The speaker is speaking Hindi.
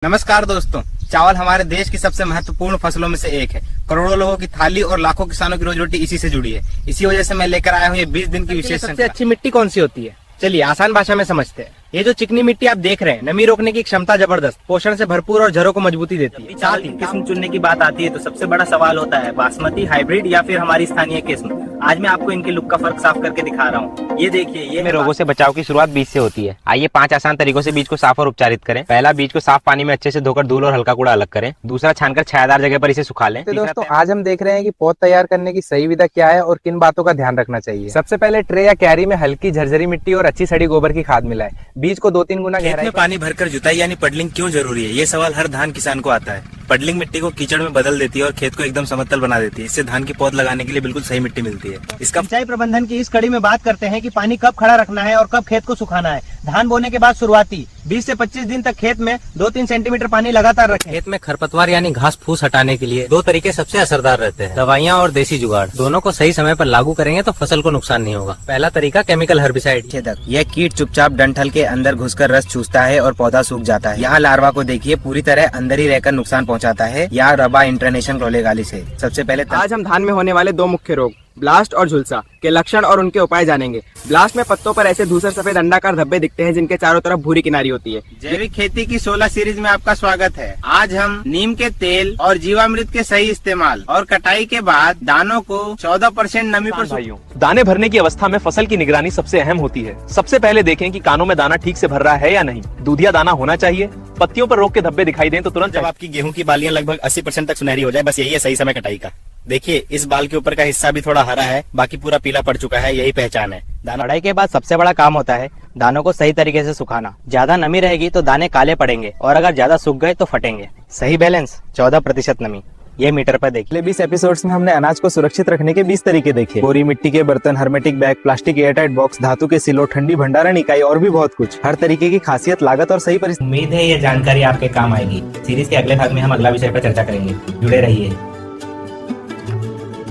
नमस्कार दोस्तों, चावल हमारे देश की सबसे महत्वपूर्ण फसलों में से एक है। करोड़ों लोगों की थाली और लाखों किसानों की रोजी रोटी इसी से जुड़ी है। इसी वजह से मैं लेकर आया हूँ ये 20 दिन की विशेष सबसे अच्छी मिट्टी कौन सी होती है? चलिए आसान भाषा में समझते हैं। ये जो चिकनी मिट्टी आप देख रहे हैं, नमी रोकने की क्षमता जबरदस्त, पोषण से भरपूर और जड़ों को मजबूती देती है। साथ ही किस्म चुनने की बात आती है तो सबसे बड़ा सवाल होता है बासमती, हाइब्रिड या फिर हमारी स्थानीय किस्म। आज मैं आपको इनके लुक का फर्क साफ करके दिखा रहा हूँ। ये देखिए, ये में रोगों से बचाव की शुरुआत बीज से होती है। आइए 5 आसान तरीकों से बीज को साफ और उपचारित करें। पहला, बीज को साफ पानी में अच्छे से धोकर धूल और हल्का कूड़ा अलग करें। दूसरा, छानकर छायादार जगह पर इसे सुखा लें। तो दोस्तों आज हम देख रहे हैं कि पौध तैयार करने की सही विधा क्या है और किन बातों का ध्यान रखना चाहिए। सबसे पहले ट्रे या क्यारी में हल्की झरझरी मिट्टी और अच्छी सड़ी गोबर की खाद मिलाएं। बीज को 2-3 गुना खेत गहराई में पानी भरकर जुताई यानी पडलिंग क्यों जरूरी है? ये सवाल हर धान किसान को आता है। पडलिंग मिट्टी को कीचड़ में बदल देती है और खेत को एकदम समतल बना देती है। इससे धान की पौध लगाने के लिए बिल्कुल सही मिट्टी मिलती है। इसका सिंचाई प्रबंधन की इस कड़ी में बात करते हैं कि पानी कब खड़ा रखना है और कब खेत को सुखाना है। धान बोने के बाद शुरुआती 20 से 25 दिन तक खेत में 2-3 सेंटीमीटर पानी लगातार रखें। खेत में खरपतवार यानी घास फूस हटाने के लिए 2 तरीके सबसे असरदार रहते हैं, दवाइयाँ और देसी जुगाड़। दोनों को सही समय पर लागू करेंगे तो फसल को नुकसान नहीं होगा। पहला तरीका केमिकल हर्बिसाइड। यह कीट चुपचाप डंठल के अंदर घुसकर रस चूसता है और पौधा सूख जाता है। यहाँ लार्वा को देखिए, पूरी तरह अंदर ही रहकर नुकसान पहुँचाता है। यहाँ रबा इंटरनेशन क्लोलेगालिस है। सबसे पहले आज हम धान में होने वाले 2 मुख्य रोग ब्लास्ट और झुलसा के लक्षण और उनके उपाय जानेंगे। ब्लास्ट में पत्तों पर ऐसे धूसर सफेद अंडाकार धब्बे दिखते हैं जिनके चारों तरफ भूरी किनारी होती है। जैविक खेती की 16 सीरीज में आपका स्वागत है। आज हम नीम के तेल और जीवामृत के सही इस्तेमाल और कटाई के बाद दानों को 14% नमी पर दाने भरने की अवस्था में फसल की निगरानी सबसे अहम होती है। सबसे पहले देखें कि कानों में दाना ठीक से भर रहा है या नहीं। दूधिया दाना होना चाहिए। पत्तियों पर रोग के धब्बे दिखाई दें तो तुरंत जब आपकी गेहूं की बालियां लगभग 80% तक सुनहरी हो जाए, बस यही है सही समय कटाई का। देखिए, इस बाल के ऊपर का हिस्सा भी थोड़ा हरा है, बाकी पूरा पीला पड़ चुका है। यही पहचान है। दाना कटाई के बाद सबसे बड़ा काम होता है दानों को सही तरीके से सुखाना। ज्यादा नमी रहेगी तो दाने काले पड़ेंगे और अगर ज्यादा सूख गए तो फटेंगे। सही बैलेंस 14% नमी, ये मीटर पर देखिए। पिछले 20 एपिसोड्स में हमने अनाज को सुरक्षित रखने के 20 तरीके देखे। बोरी मिट्टी के बर्तन, hermetic bag, plastic airtight box, धातु के सिलो, ठंडी भंडारण इकाई और भी बहुत कुछ। हर तरीके की खासियत, लागत और सही परिस्थिति। उम्मीद है ये जानकारी आपके काम आएगी। सीरीज के अगले भाग में हम अगला विषय पर चर्चा करेंगे। जुड़े रहिए।